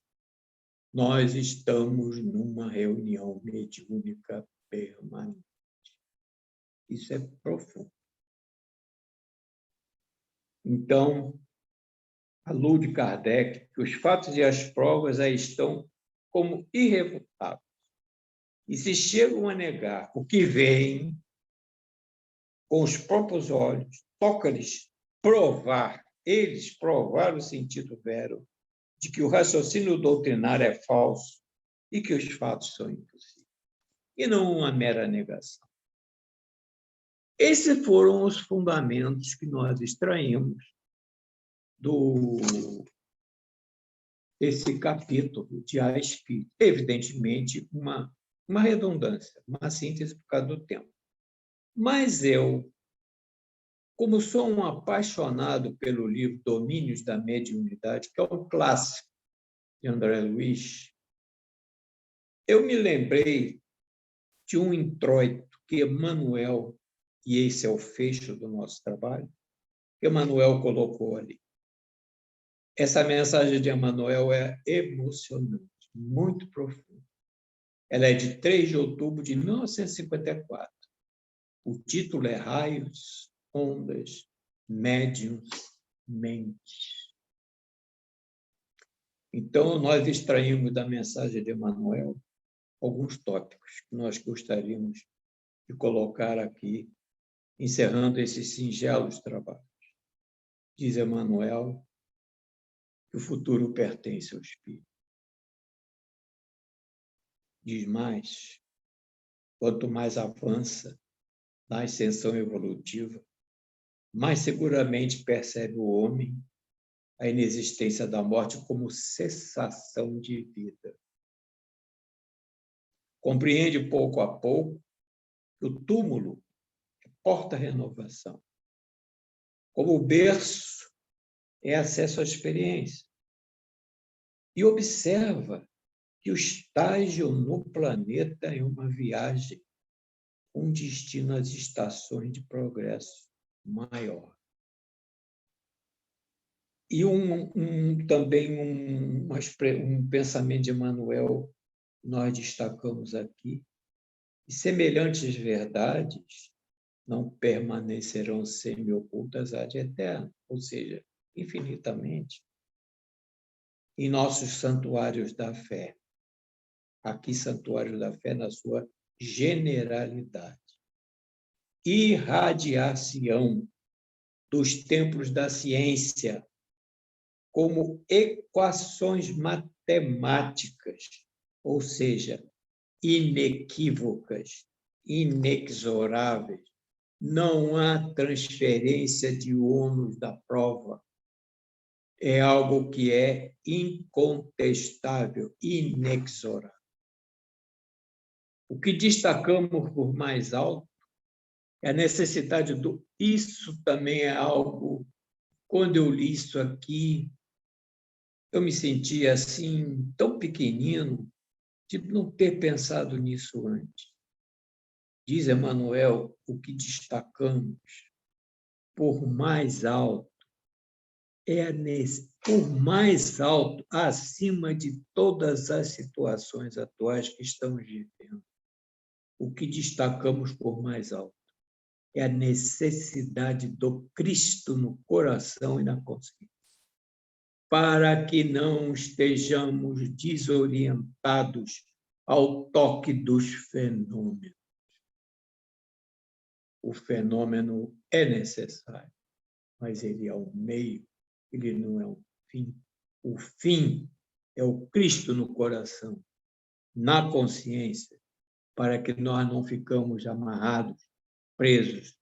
S1: nós estamos numa reunião mediúnica permanente. Isso é profundo. Então, a luz de Kardec, que os fatos e as provas aí estão como irrefutáveis. E se chegam a negar o que veem com os próprios olhos, toca-lhes eles provar o sentido vero de que o raciocínio doutrinário é falso e que os fatos são impossíveis. E não uma mera negação. Esses foram os fundamentos que nós extraímos desse capítulo de A Espírito. Evidentemente, uma redundância, uma síntese por causa do tempo. Mas eu, como sou um apaixonado pelo livro Domínios da Mediunidade, que é um clássico de André Luiz, eu me lembrei de um introito que Emmanuel, e esse é o fecho do nosso trabalho, que Emmanuel colocou ali. Essa mensagem de Emmanuel é emocionante, muito profunda. Ela é de 3 de outubro de 1954. O título é Raios, Ondas, Médiuns, Mentes. Então, nós extraímos da mensagem de Emmanuel alguns tópicos que nós gostaríamos de colocar aqui, encerrando esses singelos trabalhos. Diz Emmanuel que o futuro pertence ao Espírito. Diz mais, quanto mais avança na ascensão evolutiva, mais seguramente percebe o homem a inexistência da morte como cessação de vida. Compreende pouco a pouco que o túmulo é porta-renovação. Como o berço é acesso à experiência. E observa que o estágio no planeta é uma viagem com destino às estações de progresso maior. E também um pensamento de Emmanuel nós destacamos aqui, e semelhantes verdades não permanecerão semi-ocultas ad eterno, ou seja, infinitamente, em nossos santuários da fé. Aqui, santuário da fé na sua generalidade. Irradiação dos templos da ciência como equações matemáticas, ou seja, inequívocas, inexoráveis. Não há transferência de ônus da prova. É algo que é incontestável, inexorável. O que destacamos por mais alto é a necessidade do... Isso também é algo... Quando eu li isso aqui, eu me sentia assim, tão pequenino, de não ter pensado nisso antes. Diz Emmanuel, o que destacamos por mais alto por mais alto, acima de todas as situações atuais que estamos vivendo. O que destacamos por mais alto é a necessidade do Cristo no coração e na consciência, para que não estejamos desorientados ao toque dos fenômenos. O fenômeno é necessário, mas ele é um meio, ele não é um fim. O fim é o Cristo no coração, na consciência, para que nós não ficamos amarrados, presos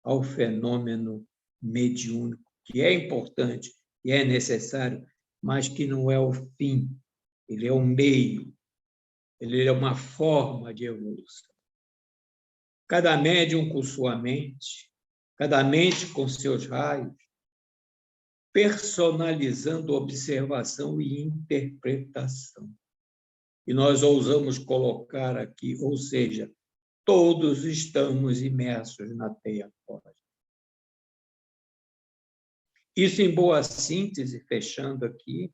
S1: ao fenômeno mediúnico, que é importante e é necessário, mas que não é o fim, ele é o meio, ele é uma forma de evolução. Cada médium com sua mente, cada mente com seus raios, personalizando observação e interpretação. E nós ousamos colocar aqui, ou seja, todos estamos imersos na teia cósmica. Isso, em boa síntese, fechando aqui,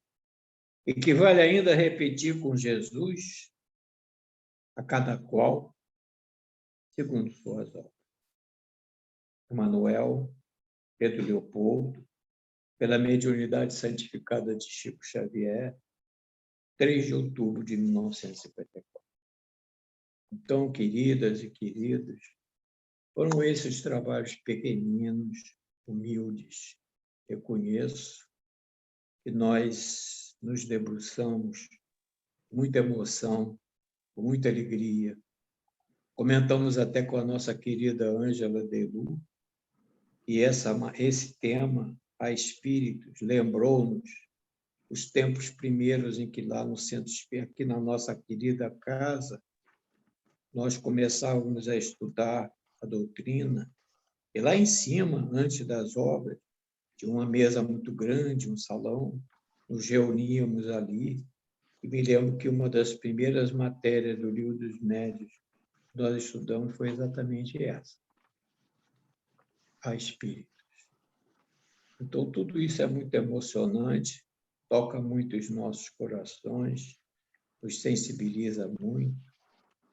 S1: equivale ainda a repetir com Jesus, a cada qual, segundo suas obras. Emmanuel, Pedro Leopoldo, pela mediunidade santificada de Chico Xavier, 3 de outubro de 1954. Então, queridas e queridos, foram esses trabalhos pequeninos, humildes. Eu conheço que nós nos debruçamos com muita emoção, com muita alegria. Comentamos até com a nossa querida Ângela Delu, e esse tema, a Espíritos, lembrou-nos os tempos primeiros em que lá no Centro Espírita, aqui na nossa querida casa, nós começávamos a estudar a doutrina, e lá em cima, antes das obras, tinha uma mesa muito grande, um salão, nos reuníamos ali, e me lembro que uma das primeiras matérias do Livro dos Médiuns que nós estudamos foi exatamente essa, a Espíritos. Então, tudo isso é muito emocionante, toca muito os nossos corações, nos sensibiliza muito,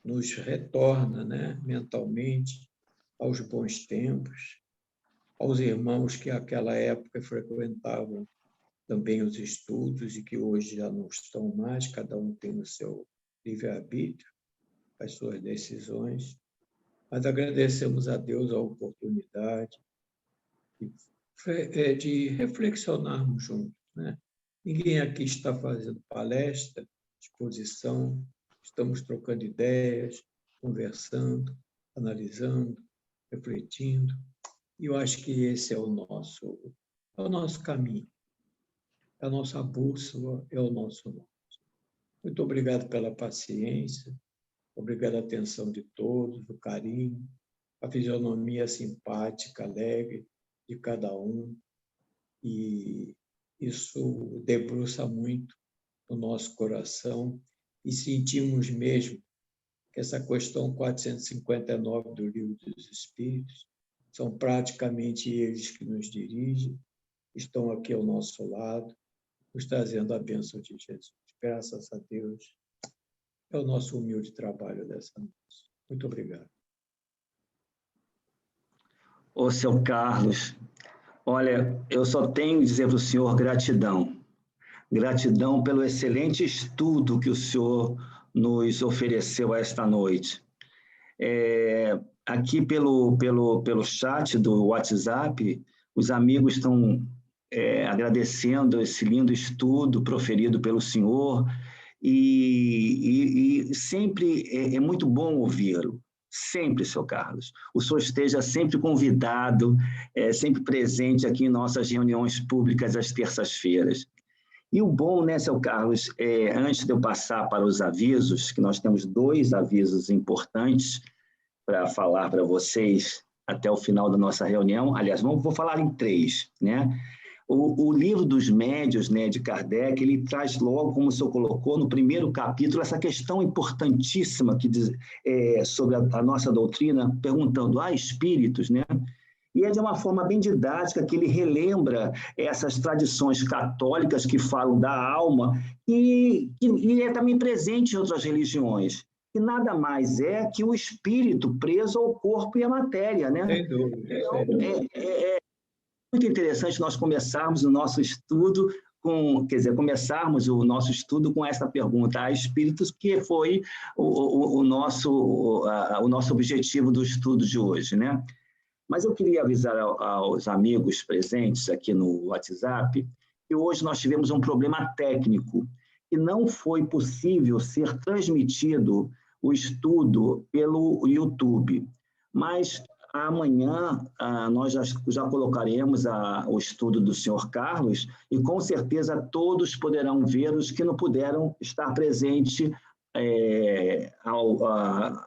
S1: nos retorna, né, mentalmente aos bons tempos, aos irmãos que naquela época frequentavam também os estudos e que hoje já não estão mais, cada um tem o seu livre-arbítrio, as suas decisões, mas agradecemos a Deus a oportunidade de reflexionarmos juntos, né? Ninguém aqui está fazendo palestra, exposição, estamos trocando ideias, conversando, analisando, refletindo, e eu acho que esse é o nosso caminho, é a nossa bússola, é o nosso norte. Muito obrigado pela paciência, obrigado pela atenção de todos, o carinho, a fisionomia simpática, alegre de cada um, e isso debruça muito no nosso coração, e sentimos mesmo que essa questão 459 do Livro dos Espíritos são praticamente eles que nos dirigem, estão aqui ao nosso lado, nos trazendo a bênção de Jesus. Graças a Deus, é o nosso humilde trabalho dessa noite. Muito obrigado.
S2: Ô, seu Carlos, olha, eu só tenho a dizer para o senhor gratidão. Gratidão pelo excelente estudo que o senhor nos ofereceu esta noite. Aqui pelo chat do WhatsApp, os amigos estão agradecendo esse lindo estudo proferido pelo senhor, e sempre é muito bom ouvi-lo. Sempre, seu Carlos. O senhor esteja sempre convidado, sempre presente aqui em nossas reuniões públicas às terças-feiras. E o bom, né, seu Carlos, antes de eu passar para os avisos, que nós temos 2 avisos importantes para falar para vocês até o final da nossa reunião. Aliás, vou falar em 3, né? O Livro dos Médiuns, né, de Kardec, ele traz logo, como o senhor colocou, no primeiro capítulo, essa questão importantíssima que diz, sobre a nossa doutrina, perguntando a espíritos, né? E é de uma forma bem didática que ele relembra essas tradições católicas que falam da alma, e é também presente em outras religiões, que nada mais é que o espírito preso ao corpo e à matéria, né?
S1: Sem dúvida.
S2: É muito interessante nós começarmos o nosso estudo começarmos o nosso estudo com essa pergunta a espíritos, que foi o nosso objetivo do estudo de hoje, né? Mas eu queria avisar aos amigos presentes aqui no WhatsApp que hoje nós tivemos um problema técnico e não foi possível ser transmitido o estudo pelo YouTube, mas amanhã nós já colocaremos o estudo do senhor Carlos e, com certeza, todos poderão ver os que não puderam estar presentes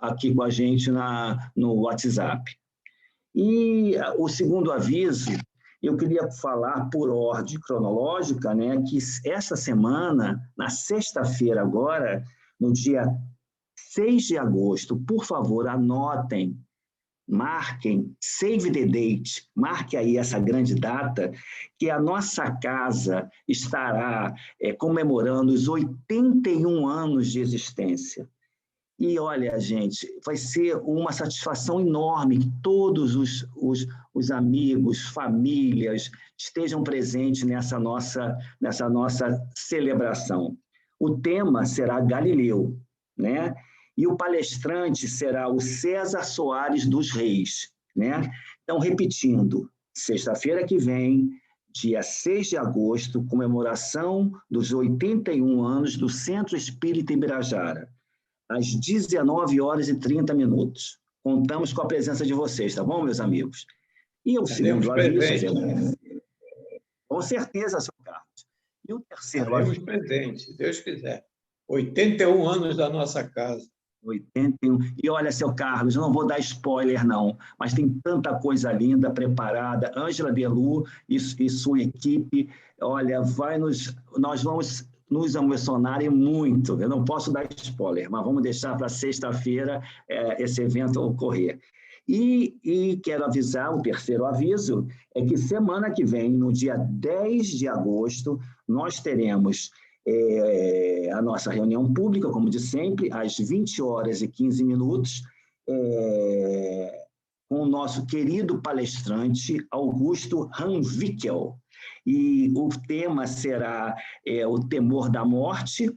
S2: aqui com a gente no WhatsApp. E o segundo aviso, eu queria falar por ordem cronológica, né, que essa semana, na sexta-feira agora, no dia 6 de agosto, por favor, anotem, marquem, save the date, marque aí essa grande data, que a nossa casa estará comemorando os 81 anos de existência. E, olha, gente, vai ser uma satisfação enorme que todos os amigos, famílias, estejam presentes nessa nossa celebração. O tema será Galileu, né? E o palestrante será o César Soares dos Reis, né? Então, repetindo, sexta-feira que vem, dia 6 de agosto, comemoração dos 81 anos do Centro Espírita Ibirajara, às 19h30. Contamos com a presença de vocês, tá bom, meus amigos? E o segundo aviso... Com certeza, seu Carlos. E o terceiro
S1: aviso... presente, se Deus quiser. 81 anos da nossa casa.
S2: 81. E olha, seu Carlos, eu não vou dar spoiler, não, mas tem tanta coisa linda preparada. Ângela Belu e sua equipe, olha, nós vamos nos emocionar muito. Eu não posso dar spoiler, mas vamos deixar para sexta-feira esse evento ocorrer. E quero avisar, o terceiro aviso, é que semana que vem, no dia 10 de agosto, nós teremos a nossa reunião pública, como de sempre, às 20h15, com o nosso querido palestrante, Augusto Ranvickel. E o tema será o temor da morte,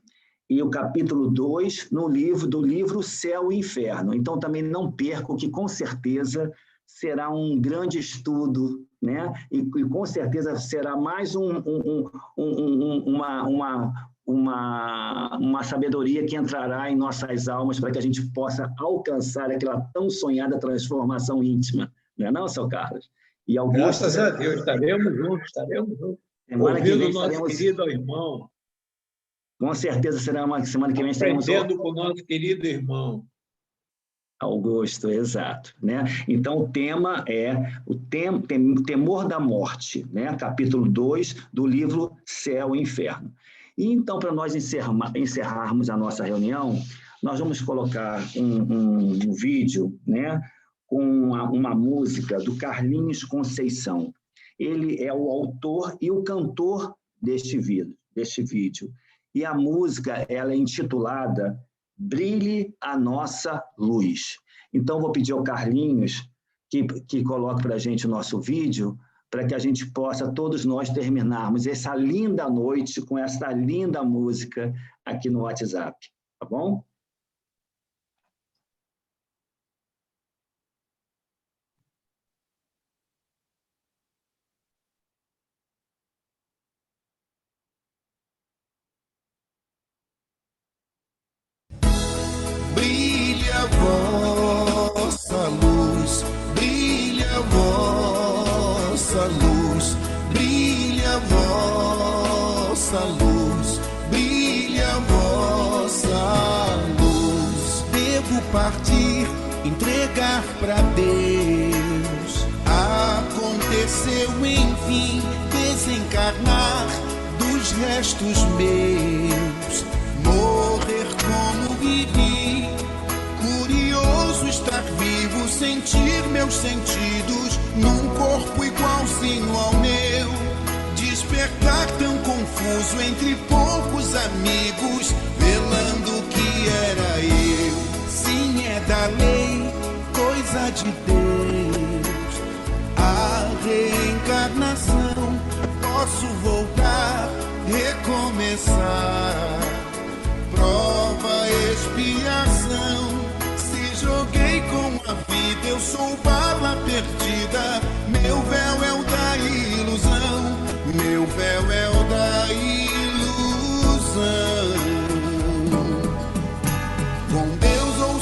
S2: e o capítulo 2 do livro Céu e Inferno. Então, também não percam que, com certeza, será um grande estudo, né? E com certeza será mais uma sabedoria que entrará em nossas almas para que a gente possa alcançar aquela tão sonhada transformação íntima. Não é não, seu Carlos?
S1: E Augusto, graças a Deus, estaremos juntos. Ouvindo o nosso querido irmão.
S2: Com certeza será uma semana que vem estaremos...
S1: Aprendendo com o nosso querido irmão.
S2: Augusto, exato, né? Então, o tema é o temor da morte, né? Capítulo 2 do livro Céu e Inferno. E então, para nós encerrarmos a nossa reunião, nós vamos colocar um vídeo, né? Com uma música do Carlinhos Conceição. Ele é o autor e o cantor deste vídeo. E a música, ela é intitulada Brilhe a Nossa Luz. Então, vou pedir ao Carlinhos que coloque para a gente o nosso vídeo, para que a gente possa, todos nós, terminarmos essa linda noite com essa linda música aqui no WhatsApp. Tá bom?
S3: Brilha a vossa luz, brilha a vossa luz, brilha a vossa luz, brilha a vossa luz. Devo partir, entregar para Deus. Aconteceu, enfim, desencarnar dos restos meus, morrer como vivi, curioso estar vivo, sentir meus sentidos num corpo igualzinho ao meu, despertar tão confuso entre poucos amigos, velando que era eu. Sim, é da lei, coisa de Deus, a reencarnação, posso voltar, recomeçar. Prova, expiação, se joguei com a vida, eu sou bala perdida. Meu véu é o da ilusão, meu véu é o da ilusão. Com Deus ou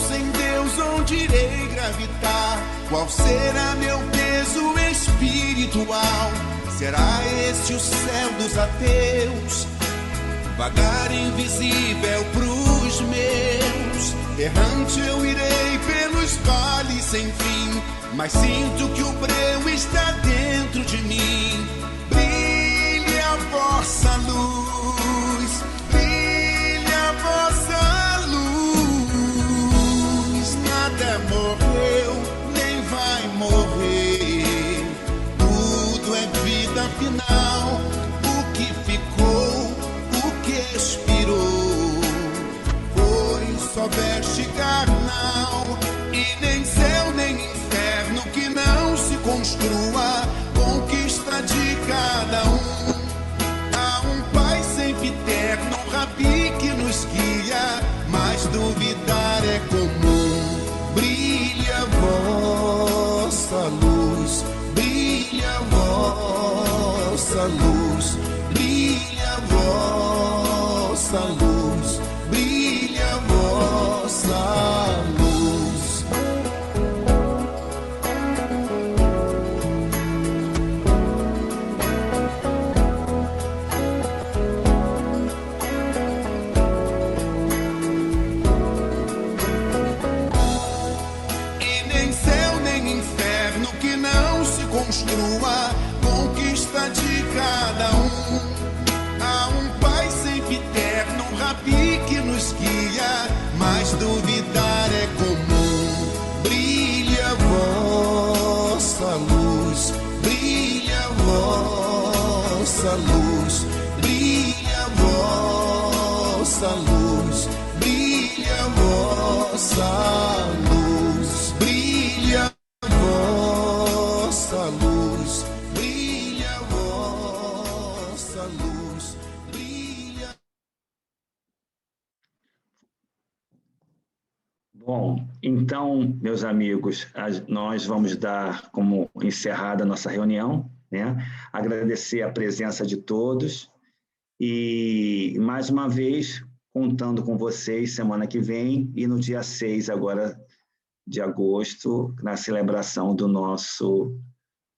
S3: Qual será meu peso espiritual? Será esse o céu dos ateus? Vagar invisível pros meus. Errante eu irei pelos vales sem fim, mas sinto que o breu está dentro de mim. Brilhe a vossa luz, brilhe a vossa luz. Nada morreu, nem vai morrer. Tudo é vida final. O que ficou, o que expirou, foi só veste carnal. E nem céu nem inferno que não se construa, conquista de cada um. Há um Pai sempre eterno, um Rabi que nos guia, mas duvidar é comum. Brilha a vossa luz, brilha a vossa luz, brilha a vossa luz, brilha a vossa luz. Construa, conquista de cada um. Há um Pai sempre eterno, um Rabi que nos guia, mas duvidar é comum. Brilha a vossa luz, brilha a vossa luz, brilha a vossa luz, brilha a vossa luz, brilha a vossa luz, brilha a vossa luz, brilha.
S2: Bom, então, meus amigos, nós vamos dar como encerrada a nossa reunião, né? Agradecer a presença de todos e, mais uma vez, contando com vocês semana que vem e no dia 6 agora de agosto, na celebração do nosso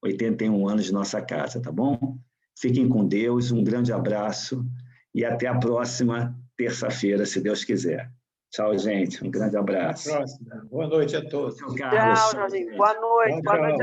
S2: 81 anos de nossa casa, tá bom? Fiquem com Deus, um grande abraço e até a próxima terça-feira, se Deus quiser. Tchau, gente. Um grande abraço.
S1: Até a próxima. Boa noite a todos.
S2: Tchau, Carlos.
S4: Tchau, Jorginho. Boa noite. Boa noite.